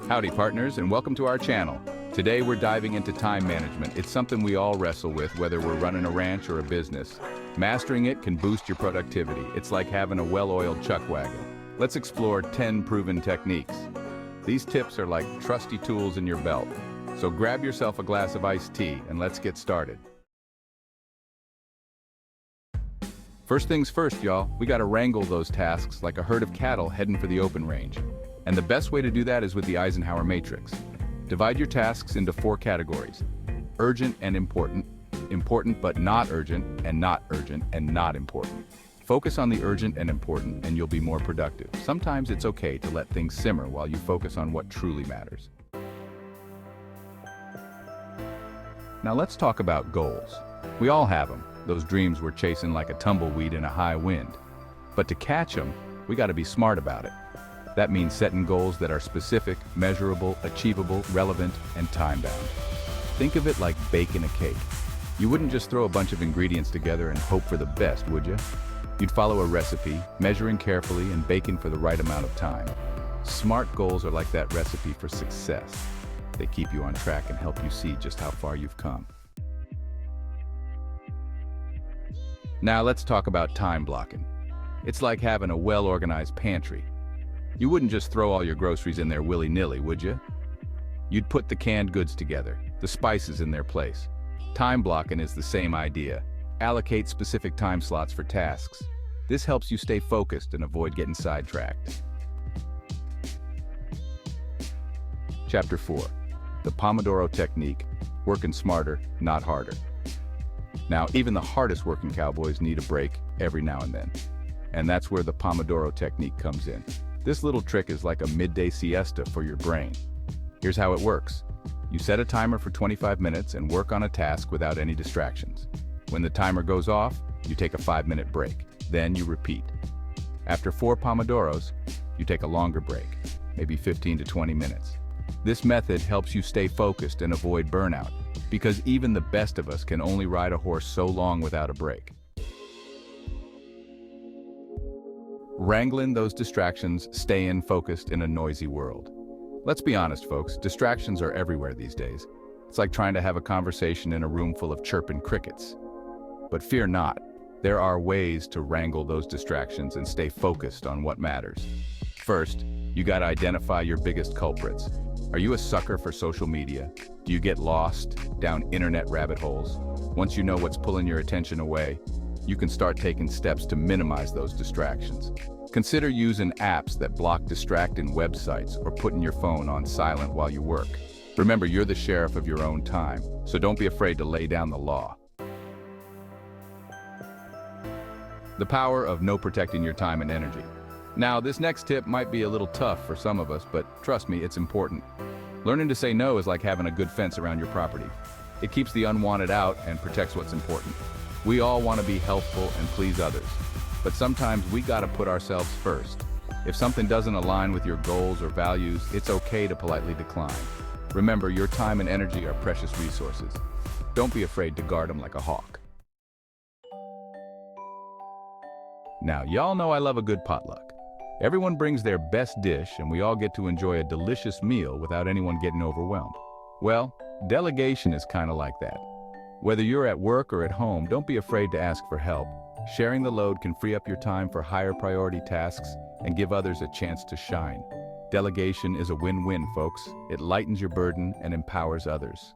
Howdy partners, and welcome to our channel. Today we're diving into time management. It's something we all wrestle with, whether we're running a ranch or a business. Mastering it can boost your productivity. It's like having a well-oiled chuck wagon. Let's explore 10 proven techniques. These tips are like trusty tools in your belt. So grab yourself a glass of iced tea and let's get started. First things first, y'all. We gotta wrangle those tasks like a herd of cattle heading for the open range. And the best way to do that is with the Eisenhower matrix. Divide your tasks into 4 categories: urgent and important, important but not urgent, and not urgent and not important. Focus on the urgent and important and you'll be more productive. Sometimes it's okay to let things simmer while you focus on what truly matters. Now let's talk about goals. We all have them, those dreams we're chasing like a tumbleweed in a high wind. But to catch them, we gotta be smart about it. That means setting goals that are specific, measurable, achievable, relevant, and time-bound. Think of it like baking a cake. You wouldn't just throw a bunch of ingredients together and hope for the best, would you? You'd follow a recipe, measuring carefully and baking for the right amount of time. Smart goals are like that recipe for success. They keep you on track and help you see just how far you've come. Now let's talk about time blocking. It's like having a well-organized pantry. You wouldn't just throw all your groceries in there willy-nilly, would you? You'd put the canned goods together, the spices in their place. Time blocking is the same idea. Allocate specific time slots for tasks. This helps you stay focused and avoid getting sidetracked. Chapter 4. The Pomodoro Technique. Working smarter, not harder. Now, even the hardest working cowboys need a break every now and then. And that's where the Pomodoro Technique comes in. This little trick is like a midday siesta for your brain. Here's how it works. You set a timer for 25 minutes and work on a task without any distractions. When the timer goes off, you take a 5-minute break. Then you repeat. After 4 Pomodoros, you take a longer break, maybe 15 to 20 minutes. This method helps you stay focused and avoid burnout, because even the best of us can only ride a horse so long without a break. Wrangling those distractions, staying focused in a noisy world. Let's be honest, folks, distractions are everywhere these days. It's like trying to have a conversation in a room full of chirping crickets. But fear not, there are ways to wrangle those distractions and stay focused on what matters. First, you gotta identify your biggest culprits. Are you a sucker for social media? Do you get lost down internet rabbit holes? Once you know what's pulling your attention away, you can start taking steps to minimize those distractions. Consider using apps that block distracting websites or putting your phone on silent while you work. Remember, you're the sheriff of your own time, so don't be afraid to lay down the law. The power of protecting your time and energy. Now, this next tip might be a little tough for some of us, but trust me, it's important. Learning to say no is like having a good fence around your property. It keeps the unwanted out and protects what's important. We all want to be helpful and please others, but sometimes we gotta put ourselves first. If something doesn't align with your goals or values, it's okay to politely decline. Remember, your time and energy are precious resources. Don't be afraid to guard them like a hawk. Now, y'all know I love a good potluck. Everyone brings their best dish and we all get to enjoy a delicious meal without anyone getting overwhelmed. Well, delegation is kind of like that. Whether you're at work or at home, don't be afraid to ask for help. Sharing the load can free up your time for higher priority tasks and give others a chance to shine. Delegation is a win-win, folks. It lightens your burden and empowers others.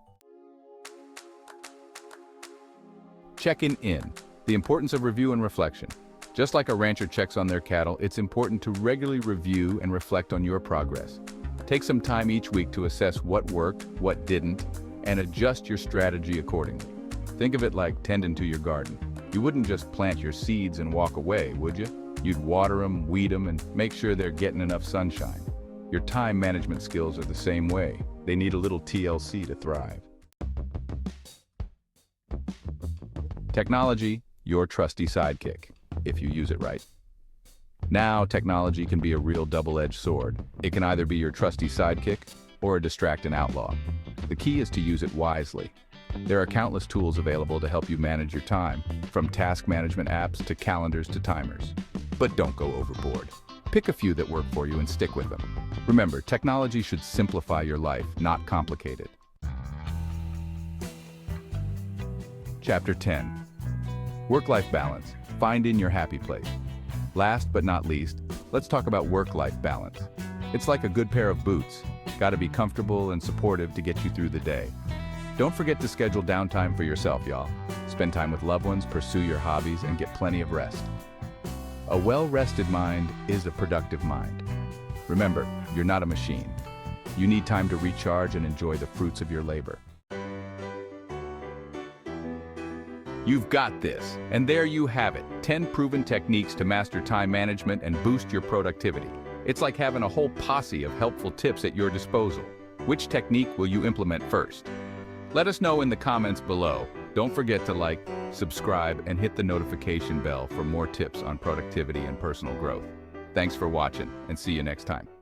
Checking in. The importance of review and reflection. Just like a rancher checks on their cattle, it's important to regularly review and reflect on your progress. Take some time each week to assess what worked, what didn't, and adjust your strategy accordingly. Think of it like tending to your garden. You wouldn't just plant your seeds and walk away, would you? You'd water them, weed them, and make sure they're getting enough sunshine. Your time management skills are the same way. They need a little TLC to thrive. Technology, your trusty sidekick, if you use it right. Now, technology can be a real double-edged sword. It can either be your trusty sidekick or a distracting outlaw. The key is to use it wisely. There are countless tools available to help you manage your time, from task management apps to calendars to timers. But don't go overboard. Pick a few that work for you and stick with them. Remember, technology should simplify your life, not complicate it. Chapter 10. Work-life balance. Find in your happy place. Last but not least, let's talk about work-life balance. It's like a good pair of boots. Gotta be comfortable and supportive to get you through the day. Don't forget to schedule downtime for yourself, y'all. Spend time with loved ones, pursue your hobbies, and get plenty of rest. A well-rested mind is a productive mind. Remember, you're not a machine. You need time to recharge and enjoy the fruits of your labor. You've got this, and there you have it, 10 proven techniques to master time management and boost your productivity. It's like having a whole posse of helpful tips at your disposal. Which technique will you implement first? Let us know in the comments below. Don't forget to like, subscribe, and hit the notification bell for more tips on productivity and personal growth. Thanks for watching, and see you next time.